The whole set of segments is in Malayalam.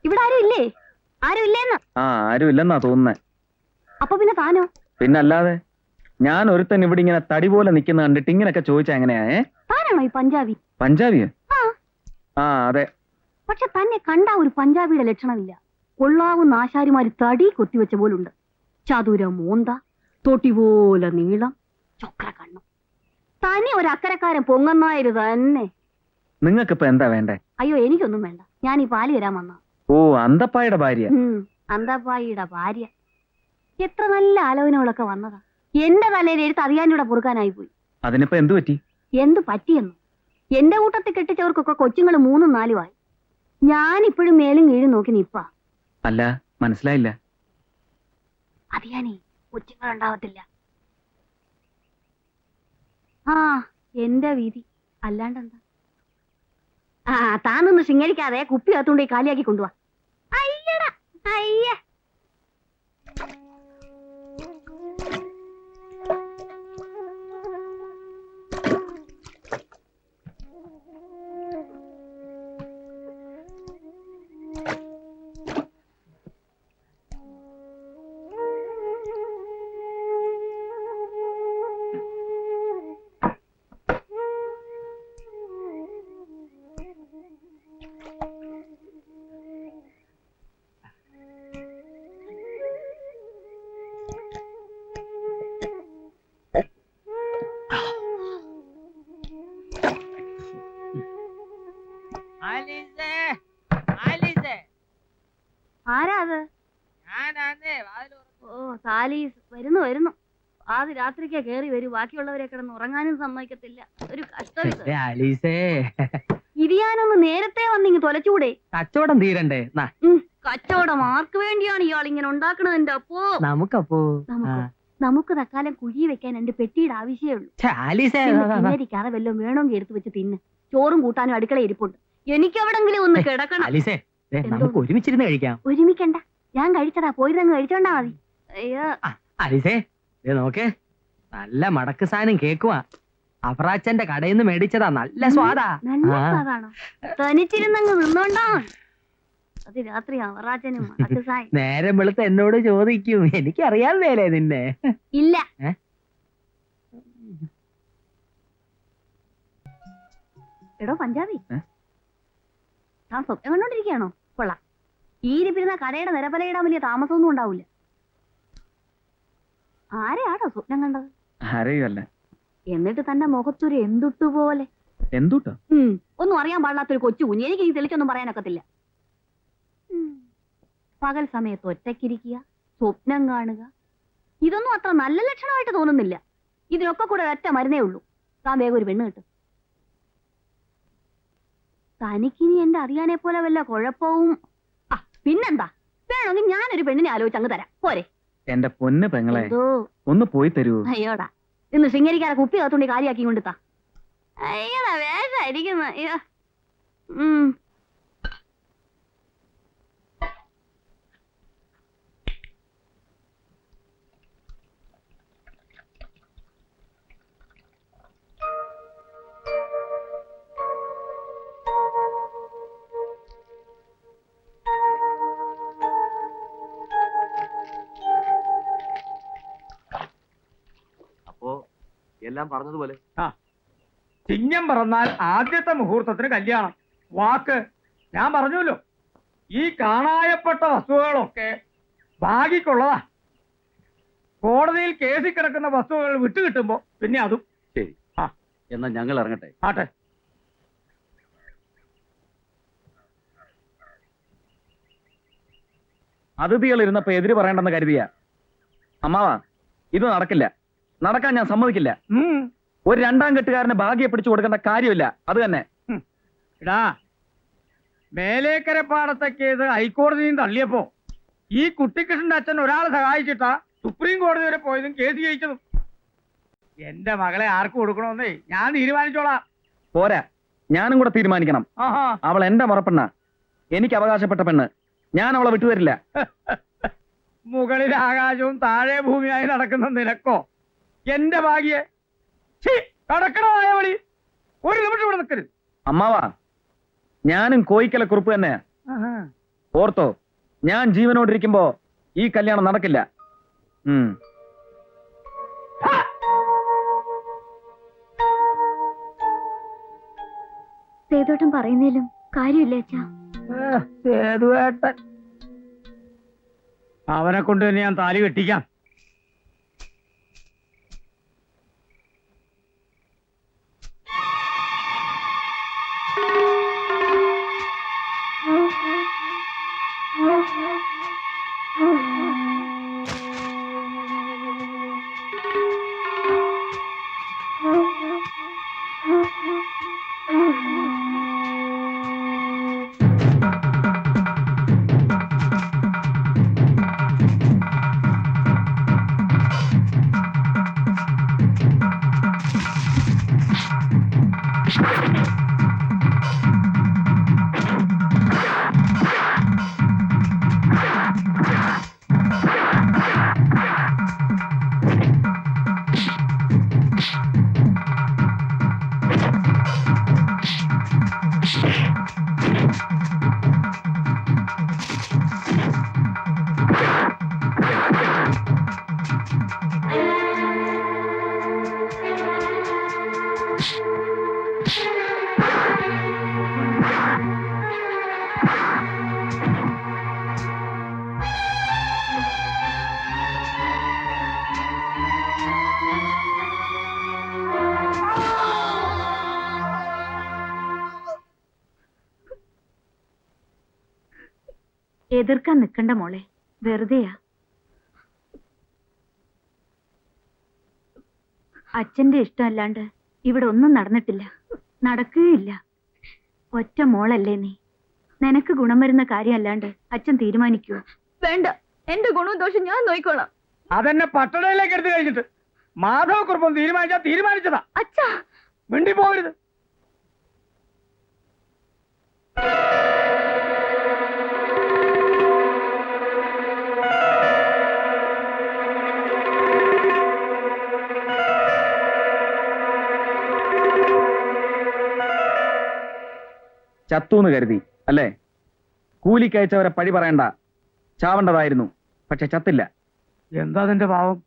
ഇവിടെ ആരും ഇല്ലേ? ആരും ഇല്ലേന്ന്? ആരും ഇല്ലെന്നാ തോന്നുന്നേ. അപ്പൊ പിന്നെ താനോ? പിന്നല്ലാതെ ഞാൻ ഒരുത്തൻ ഇവിടെ ഇങ്ങനെ തടി പോലെ നിൽക്കുന്ന കണ്ടിട്ട് ഇങ്ങനെയൊക്കെ ചോദിച്ചാ എങ്ങനെയാ? താനാണോ ഈ പഞ്ചാബി? പഞ്ചാബിയോ? അതെ. പക്ഷെ തന്നെ കണ്ട ഒരു പഞ്ചാബിയുടെ ലക്ഷണമില്ല. കൊള്ളാവുന്ന ആശാരിമാര് തടി കൊത്തിവെച്ച പോലുണ്ട്. ചതുര മോന്ത, തൊട്ടി പോലെ നീളം, ചൊക്ര കണ്ണും. തനി ഒരു അക്കരക്കാരൻ പൊങ്ങന്നായത് തന്നെ. നിങ്ങൾക്കിപ്പോ എന്താ വേണ്ടേ? അയ്യോ, എനിക്കൊന്നും വേണ്ട. ഞാൻ ഈ പാല് തരാൻ വന്ന. ഓ, അന്തപ്പായുടെ ഭാര്യ? അന്തപ്പായിയുടെ ഭാര്യ. എത്ര നല്ല ആലോചനകളൊക്കെ വന്നതാ. എന്റെ തലയിൽ എഴുത്ത് അറിയാനൂടെ പൊറുക്കാനായി പോയി. അതിനിപ്പോ എന്തു പറ്റി? എന്ത് പറ്റിയെന്നു? എന്റെ കൂട്ടത്തിൽ കെട്ടിച്ചവർക്കൊക്കെ കൊച്ചുങ്ങൾ 3ഉം 4ഉം ആയി. ഞാനിപ്പോഴും മേലും കീഴും നോക്കി നിപ്പാ. അല്ല, മനസ്സിലായില്ല. അത് ഞാനേ കൊച്ചുങ്ങൾ ഉണ്ടാവത്തില്ല. എന്റെ വീതി അല്ലാണ്ടെന്താ. താനൊന്ന് ശൃംഗരിക്കാതെ കുപ്പി അകത്തുകൊണ്ട് കാലിയാക്കി കൊണ്ടുപോവാ. അയ്യടാ അയ്യ. ആരാ അത്? ഓ, സാലീസ് വരുന്നു വരുന്നു. ആദ്യ രാത്രിക്കാ കേറി വരൂ. ബാക്കിയുള്ളവരെ കിടന്ന് ഉറങ്ങാനും സമ്മതിക്കത്തില്ല. ഒരു കഷ്ടം. ഇരിയാനൊന്ന് നേരത്തെ വന്നിങ്ങ് തൊലച്ചൂടെ? കച്ചവടം തീരണ്ടേ? കച്ചവടം ആർക്ക് വേണ്ടിയാണ് ഇയാൾ ഇങ്ങനെ ഉണ്ടാക്കണത്? എന്റെ അപ്പോ നമുക്ക് തക്കാലം കുഴി വെക്കാൻ 2 പെട്ടിയുടെ ആവശ്യമേ ഉള്ളൂ. തിന്നരിക്കാതെ വല്ലതും വേണമെങ്കിൽ എടുത്തു വെച്ച് തിന്ന്. ചോറും കൂട്ടാനും അടുക്കള ഇരിപ്പുണ്ട്. എനിക്ക് എവിടെങ്കിലും ഒന്ന് കിടക്കണം. നമുക്ക് ഒരുമിച്ചിരുന്ന് കഴിക്കാം. ഒരുമിക്കണ്ട, ഞാൻ കഴിച്ചതാ. പോയിരുന്നങ്ങ് കഴിച്ചോണ്ടാ മതി. അയ്യോ അലിസേ, നോക്കേ, നല്ല മടക്ക് സാധനം കേക്കുവാ. അഫറാച്ചന്റെ കടയിൽ നിന്ന് മേടിച്ചതാ. നല്ല സ്വാദാ. നല്ല സ്വാദാണോ? തനിച്ചിരുന്നങ്ങ് നിന്നോണ്ടാ. അത് രാത്രി അവറാച്ചനും മടക്ക് സായ. നേരം വെളുത്ത് എന്നോട് ചോദിക്കും, എനിക്കറിയാമല്ലേ നിന്നെ? ഇല്ല. എടോ പഞ്ചാബി, താൻ സ്വപ്നം കണ്ടോണ്ടിരിക്കുകയാണോ? കൊള്ളാം. ഈ ഇരിപ്പിരുന്ന കടയുടെ നിരപ്പലയിടാൻ വലിയ താമസമൊന്നും ഉണ്ടാവില്ല. ആരെയാണോ സ്വപ്നം കണ്ടത്? ആരെയല്ല. എന്നിട്ട് തന്റെ മുഖത്തൊരു എന്തുട്ടുപോലെ. എന്തുട്ടോ? ഒന്നും അറിയാൻ പാടില്ലാത്തൊരു കൊച്ചു കുഞ്ഞ്. എനിക്ക് ഈ തെളിച്ചൊന്നും പറയാനൊക്കത്തില്ല. പകൽ സമയത്ത് ഒറ്റയ്ക്കിരിക്കുക, സ്വപ്നം കാണുക, ഇതൊന്നും അത്ര നല്ല ലക്ഷണമായിട്ട് തോന്നുന്നില്ല. ഇതിനൊക്കെ കൂടെ ഒറ്റ മരുന്നേ ഉള്ളൂ. താൻ വേഗം ഒരു പെണ്ണ് കിട്ടും. തനിക്കിനി എന്റെ അറിയാനെ പോലെ വല്ല കുഴപ്പവും. പിന്നെന്താ? വേണമെങ്കിൽ ഞാനൊരു പെണ്ണിനെ ആലോചിച്ച് അങ്ങ് തരാം. പോരെ? എന്റെ പൊന്ന് പെങ്ങളെ, ഒന്ന് പോയി തരൂ. അയ്യോടാ, ഇന്ന് ശൃംഗരിക്കാരെ കുപ്പി കത്തുണ്ടി കാര്യാക്കി കൊണ്ടുത്താ. അയ്യടാ വേഷായിരിക്കുന്ന. അയ്യോ. എല്ലാം പറഞ്ഞതുപോലെ. ചിങ്ങം പറന്നാൽ ആദ്യത്തെ മുഹൂർത്തത്തിന് കല്യാണം. വാക്ക് ഞാൻ പറഞ്ഞല്ലോ. ഈ കാണായപ്പെട്ട വസ്തുക്കളൊക്കെ ഭാഗ്യക്കുള്ളതാ. കോടതിയിൽ കേസിൽ കിടക്കുന്ന വസ്തുക്കൾ വിട്ടുകിട്ടുമ്പോ പിന്നെ അതും. ശരി, എന്നാ ഞങ്ങൾ ഇറങ്ങട്ടെ. ആട്ടെ. അതിഥികൾ ഇരുന്നപ്പോ എതിര് പറയണ്ടെന്ന് കരുതിയ അമ്മാവാ, ഇത് നടക്കില്ല. നടക്കാൻ ഞാൻ സമ്മതിക്കില്ല. ഒരു 2ാം കെട്ടുകാരനെ ഭാഗ്യം പിടിച്ചു കൊടുക്കേണ്ട കാര്യമില്ല. അത് തന്നെ. ഇടാ, മേലേക്കര പാടത്തെ കേസ് ഹൈക്കോടതിയും തള്ളിയപ്പോ ഈ കുട്ടിക്കൃഷ്ണന്റെ അച്ഛൻ ഒരാളെ സഹായിച്ചിട്ടാ സുപ്രീം കോടതി വരെ പോയതും കേസ് ജയിച്ചതും. എന്റെ മകളെ ആർക്ക് കൊടുക്കണമെന്നേ ഞാൻ തീരുമാനിച്ചോളാം. പോരാ, ഞാനും കൂടെ തീരുമാനിക്കണം. അവൾ എന്റെ മറപ്പെണ്ണ, എനിക്ക് അവകാശപ്പെട്ട പെണ്ണ്. ഞാൻ അവളെ വിട്ടുതരില്ല. മുകളിൽ ആകാശവും താഴെ ഭൂമിയായി നടക്കുന്ന നിനക്കോ? എന്റെ ഭാഗ്യെ കടക്കണമായ വഴി. ഒരു നിമിഷം ഇവിടെ നിൽക്കരുത്. അമ്മാവാ, ഞാനും കോയിക്കല കുറുപ്പ് തന്നെ. ഓർത്തോ, ഞാൻ ജീവനോടിരിക്കുമ്പോ ഈ കല്യാണം നടക്കില്ല. സേതുവേട്ടൻ പറയുന്നതിലും കാര്യമില്ലേ അച്ഛാ? സേതുവേട്ടൻ അവനെ കൊണ്ട് തന്നെ ഞാൻ താലി കെട്ടിക്കാം. എതിർക്കാൻ നിക്കണ്ട മോളെ, വെറുതെയാ. അച്ഛന്റെ ഇഷ്ടമല്ലാണ്ട് ഇവിടെ ഒന്നും നടന്നിട്ടില്ല, നടക്കുകയില്ല. ഒറ്റ മോളല്ലേ നീ, നിനക്ക് ഗുണം വരുന്ന കാര്യമല്ലാണ്ട് അച്ഛൻ തീരുമാനിക്കുവോ? വേണ്ട, എന്റെ ഗുണവും ദോഷം ഞാൻ നോക്കിക്കോളാം. അതെന്നെ പട്ടണയിലേക്ക് എടുത്തു കഴിഞ്ഞിട്ട് മാധവക്കുറിപ്പം തീരുമാനിച്ചതാ. അച്ഛാ, മിണ്ടി പോകരുത്. ചത്തൂന്ന് കരുതി അല്ലേ? കൂലിക്കയച്ചവരെ പഴി പറയണ്ട, ചാവേണ്ടതായിരുന്നു. പക്ഷെ ചത്തില്ല. എന്താ നിന്റെ ഭാവം?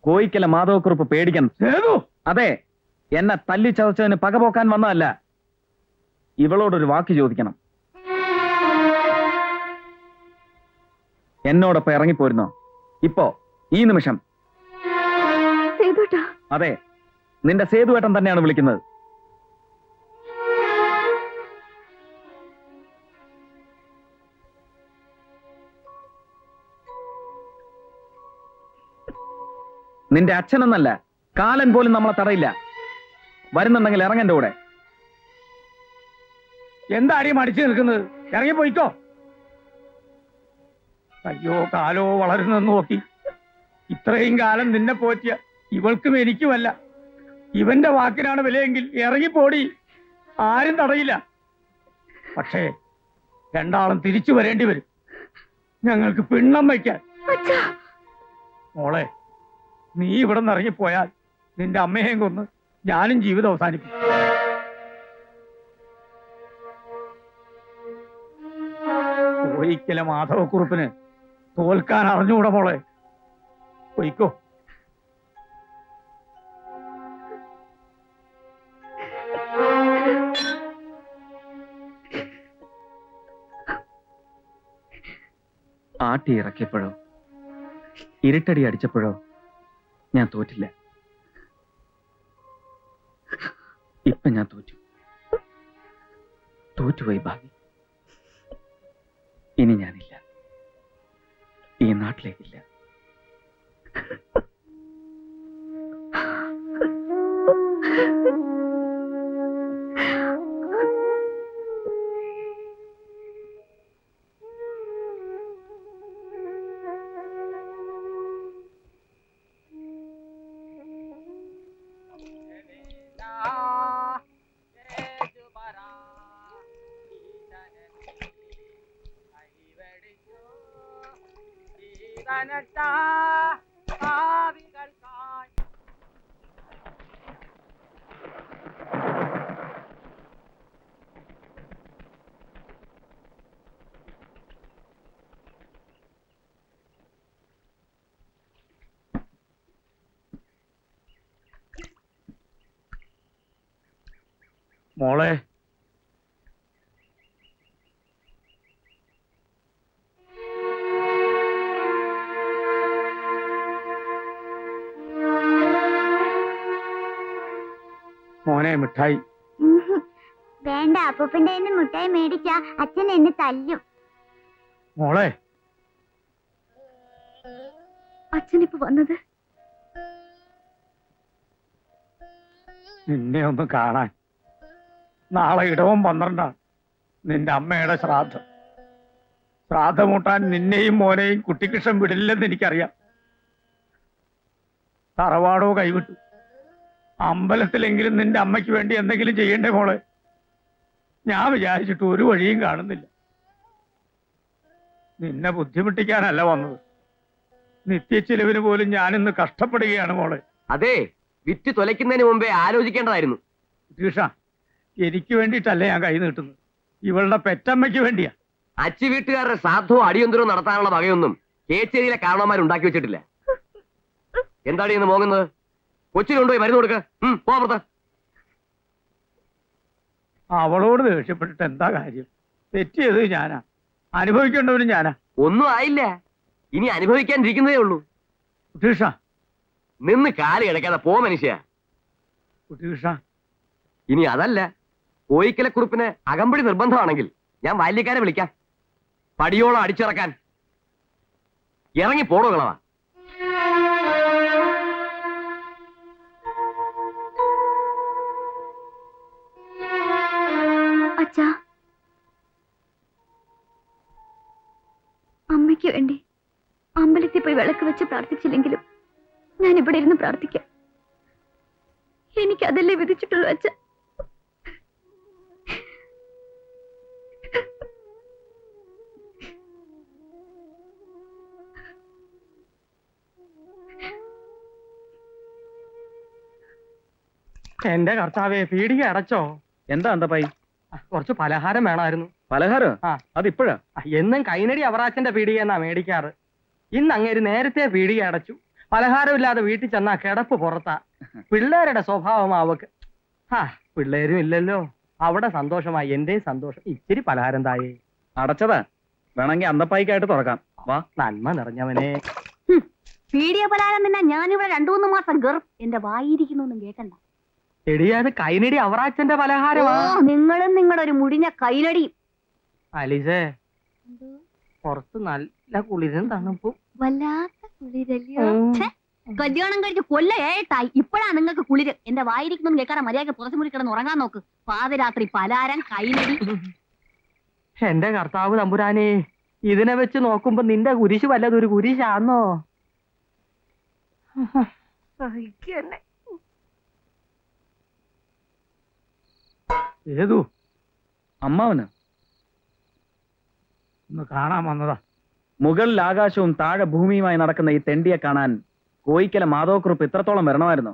കോയിക്കല മാധവക്കുറിപ്പ് പേടിക്കണം. അതെ, എന്നെ തല്ലി ചതച്ചതിന് പകപോക്കാൻ വന്നതല്ല. ഇവളോടൊരു വാക്ക് ചോദിക്കണം. എന്നോടൊപ്പം ഇറങ്ങിപ്പോരുന്നോ ഇപ്പോ, ഈ നിമിഷം? അതെ, നിന്റെ സേതുവേട്ടൻ തന്നെയാണ് വിളിക്കുന്നത്. നിന്റെ അച്ഛനെന്നല്ല, കാലൻ പോലും നമ്മളെ തടയില്ല. വരുന്നുണ്ടെങ്കിൽ ഇറങ്ങന്റെ കൂടെ. എന്താടി മടിച്ചു നിൽക്കുന്നത്? ഇറങ്ങിപ്പോയിക്കോ. അയ്യോ, കാലോ വളരുന്നെന്ന് നോക്കി. ഇത്രയും കാലം നിന്നെ പോറ്റിയ ഇവൾക്കും എനിക്കുമല്ല. ഇവന്റെ വാക്കിനാണ് വിലയെങ്കിൽ ഇറങ്ങിപ്പോടി, ആരും തടയില്ല. പക്ഷേ രണ്ടാളും തിരിച്ചു വരേണ്ടി വരും, ഞങ്ങൾക്ക് പിണ്ണം വയ്ക്കാൻ. മോളെ, നീ ഇവിടെ നിന്ന് ഇറങ്ങിപ്പോയാൽ നിന്റെ അമ്മയെയും കൊന്ന് ഞാനും ജീവിതം അവസാനിപ്പിക്കും. കോയിക്കല മാധവക്കുറുപ്പിന് തോൽക്കാൻ അറിഞ്ഞുകൂടെ മോളെ? പൊയ്ക്കോ. ആട്ടി ഇറക്കിയപ്പോഴോ ഇരുട്ടടി അടിച്ചപ്പോഴോ ഞാൻ തോറ്റില്ല. ഇപ്പൊ ഞാൻ തോറ്റുപോയി ഭാവി. ഇനി ഞാനില്ല, ഈ നാട്ടിലേക്കില്ല. മോളെ, മോനെ മിഠായി. വേണ്ട, അപ്പൂപ്പന്റെ കയ്യിന്ന് മിഠായി മേടിച്ച അച്ഛൻ എന്നെ തല്ലും. മോളെ, അച്ഛനിപ്പോ വന്നത് നിന്നെ ഒന്ന് കാണാൻ. നാളെ ഇടവം 12 നിന്റെ അമ്മയുടെ ശ്രാദ്ധം. ശ്രാദ്ധമൂട്ടാൻ നിന്നെയും മോനെയും കുട്ടിക്കൃഷ്ണൻ വിടില്ലെന്ന് എനിക്കറിയാം. തറവാടോ കൈവിട്ടു. അമ്പലത്തിലെങ്കിലും നിന്റെ അമ്മയ്ക്ക് വേണ്ടി എന്തെങ്കിലും ചെയ്യണ്ടേ മോളെ? ഞാൻ വിചാരിച്ചിട്ട് ഒരു വഴിയും കാണുന്നില്ല. നിന്നെ ബുദ്ധിമുട്ടിക്കാനല്ല വന്നത്. നിത്യച്ചിലവിന് പോലും ഞാനിന്ന് കഷ്ടപ്പെടുകയാണ് മോളെ. അതെ, വിറ്റ് തൊലയ്ക്കുന്നതിന് മുമ്പേ ആലോചിക്കേണ്ടതായിരുന്നു. കൃഷ്ണ, എനിക്ക് വേണ്ടിയിട്ടല്ല ഞാൻ കൈ നീട്ടുന്നത്, ഇവളുടെ പെറ്റമ്മയ്ക്ക് വേണ്ടിയാ. അച്ചി വീട്ടുകാരുടെ ശ്രാദ്ധവും അടിയന്തരവും നടത്താനുള്ള വകയൊന്നും കേച്ചേരിയിലെ കാരണവന്മാരുണ്ടാക്കി വെച്ചിട്ടില്ല. എന്താണ് ഇന്ന് മോങ്ങുന്നത്? കൊച്ചിന് കൊണ്ടുപോയി മരുന്ന് കൊടുക്ക. പോകർത്ത. അവളോട് ദേഷ്യപ്പെട്ടിട്ട് എന്താ കാര്യം? തെറ്റിയത് ഞാനാ, അനുഭവിക്കേണ്ടവരും ഞാനാ. ഒന്നും ആയില്ല, ഇനി അനുഭവിക്കാനിരിക്കുന്നതേ ഉള്ളൂ. കുട്ടികൃഷ്ണ, നിന്ന് കാല് കിടക്കാതെ പോ മനുഷ്യ. കുട്ടികൃഷ്ണ, ഇനി അതല്ല, കോയിക്കലക്കുറിപ്പിന് അകമ്പടി നിർബന്ധമാണെങ്കിൽ ഞാൻ ബാല്യക്കാരെ വിളിക്കാം, പടിയോളം അടിച്ചിറക്കാൻ. ഇറങ്ങി പോടോ കളവാ. അച്ഛാ, അമ്മയ്ക്ക് വേണ്ടി അമ്പലത്തിൽ പോയി വിളക്ക് വെച്ച് പ്രാർത്ഥിച്ചില്ലെങ്കിലും ഞാൻ ഇവിടെ ഇരുന്ന് പ്രാർത്ഥിക്കാം. എനിക്കതല്ലേ വിധിച്ചിട്ടുള്ളൂ അച്ഛ. എന്റെ കർത്താവേ, പീടിക അടച്ചോ? എന്താ അന്തപ്പായി? കുറച്ച് പലഹാരം വേണമായിരുന്നു. പലഹാരോ? ആ. അതിപ്പോഴാ? എന്നും കൈനടി അവറാച്ചന്റെ പീടിക എന്നാ മേടിക്കാറ്. ഇന്ന് അങ്ങേര് നേരത്തെ പീടിക അടച്ചു. പലഹാരമില്ലാതെ വീട്ടിൽ ചെന്നാ കിടപ്പ് പുറത്താ. പിള്ളേരുടെ സ്വഭാവമാവക്ക്. പിള്ളേരും ഇല്ലല്ലോ. അവിടെ സന്തോഷമായി, എന്റെയും സന്തോഷം. ഇച്ചിരി പലഹാരം തായേ. അടച്ചതാ, വേണമെങ്കിൽ അന്തപ്പായിക്കായിട്ട് തുറക്കാം. വാ. നന്മ നിറഞ്ഞവനെ. പീഡിയ പലഹാരം തന്നെ ഞാനിവിടെ 2-3 മാസം ഗർ എന്റെ വായിരിക്കുന്നൊന്നും കേൾക്കണ്ട. എടിയത് കൈനടി അവറാച്ചന്റെ ഓ, പലഹാരമാ. നിങ്ങളും നിങ്ങളുടെ ഒരു മുടിഞ്ഞ കൈനടിയും. അലിസേ, പുറത്ത് നല്ല കുളിരും തണുപ്പും. വല്ലാത്ത കുളിരല്ലോ. കല്യാണം കഴിച്ച് കൊല്ല 7 ഇപ്പഴാ നിങ്ങൾക്ക് കുളിര്. എന്റെ വായിരിക്കുന്നൊന്നും കേൾക്കാതെ മര്യാദക്ക് പുറത്തു മുറി കിടന്ന് ഉറങ്ങാൻ നോക്ക്. പാതിരാത്രി പലഹാരം, കൈനടി. എന്റെ കർത്താവ് തമ്പുരാനെ, ഇതിനെ വെച്ച് നോക്കുമ്പോ നിന്റെ കുരിശ് വല്ലതൊരു കുരിശാന്നോ? ഏതു അമ്മാവന് ഒന്ന് കാണാൻ വന്നതാ. മുകളിൽ ആകാശവും താഴെ ഭൂമിയുമായി നടക്കുന്ന ഈ തെണ്ടിയെ കാണാൻ കോയിക്കല മാധവക്കുറുപ്പ് ഇത്രത്തോളം വരണമായിരുന്നോ?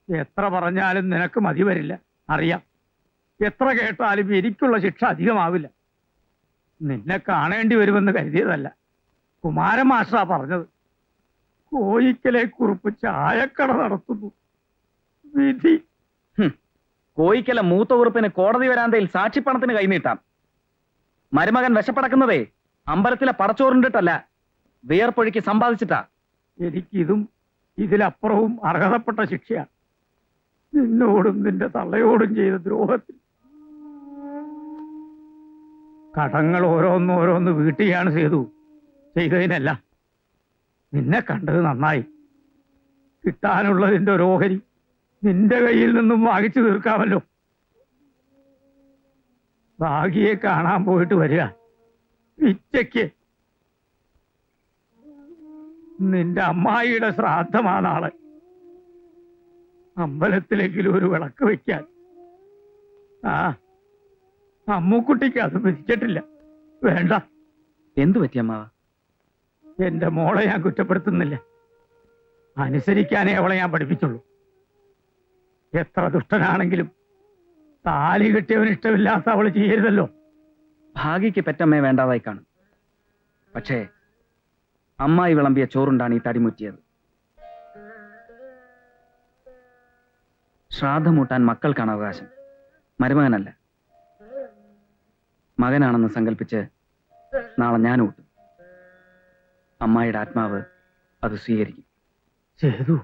എത്ര പറഞ്ഞാലും നിനക്ക് മതി വരില്ല, അറിയാം. എത്ര കേട്ടാലും എനിക്കുള്ള ശിക്ഷ അധികമാവില്ല. നിന്നെ കാണേണ്ടി വരുമെന്ന് കരുതിയതല്ല. കുമാരൻ മാഷാ പറഞ്ഞത്. കോയിക്കലെ കുറുപ്പ് ചായക്കട നടത്തുന്നു. വിധി. കോയിക്കല മൂത്ത കുറുപ്പിന് കോടതി വരാന്തയിൽ സാക്ഷിപ്പണത്തിന് കൈനീട്ടാം. മരുമകൻ വിശപ്പടക്കുന്നതേ അമ്പലത്തിലെ പടച്ചോറിണ്ടിട്ടല്ല, വിയർപ്പൊഴുക്കി സമ്പാദിച്ചിട്ടാ. എനിക്കിതും ഇതിലപ്പുറവും അർഹതപ്പെട്ട ശിക്ഷയാണ്. നിന്നോടും നിന്റെ തള്ളയോടും ചെയ്ത ദ്രോഹത്തിൽ. കടങ്ങൾ ഓരോന്നോരോന്ന് വീട്ടുകയാണ് ചെയ്തതിനല്ല. നിന്നെ കണ്ടത് നന്നായി. കിട്ടാനുള്ളതിന്റെ ഒരു ഓഹരി നിന്റെ കയ്യിൽ നിന്നും വാങ്ങിച്ചു തീർക്കാമല്ലോ. ഭാഗ്യയെ കാണാൻ പോയിട്ട് വരിക പിച്ചയ്ക്ക്. നിന്റെ അമ്മായിയുടെ ശ്രാദ്ധമാ നാളെ. അമ്പലത്തിലെങ്കിലും ഒരു വിളക്ക് വെക്കാൻ. അമ്മുക്കുട്ടിക്ക് അത് വെച്ചിട്ടില്ല. വേണ്ട. എന്തു പറ്റി അമ്മാവ? എന്റെ മോളെ ഞാൻ കുറ്റപ്പെടുത്തുന്നില്ല. അനുസരിക്കാനേ അവളെ ഞാൻ പഠിപ്പിച്ചുള്ളൂ. എത്ര ദുഷ്ടനാണെങ്കിലും താലി കെട്ടിയവന് ഇഷ്ടമില്ലാത്ത അവള് ചെയ്യരുതല്ലോ. ഭാഗ്യക്ക് പെറ്റമ്മയെ വേണ്ടാതായി കാണും. പക്ഷേ അമ്മായി വിളമ്പിയ ചോറുണ്ടാണ് ഈ തടിമുറ്റിയത്. ശ്രാദ്ധമൂട്ടാൻ മക്കൾക്കാണ് അവകാശം. മരുമകനല്ല, മകനാണെന്ന് സങ്കല്പിച്ച് നാളെ ഞാൻ ഊട്ടും. അമ്മായിയുടെ ആത്മാവ് അത് സ്വീകരിക്കും. സേതു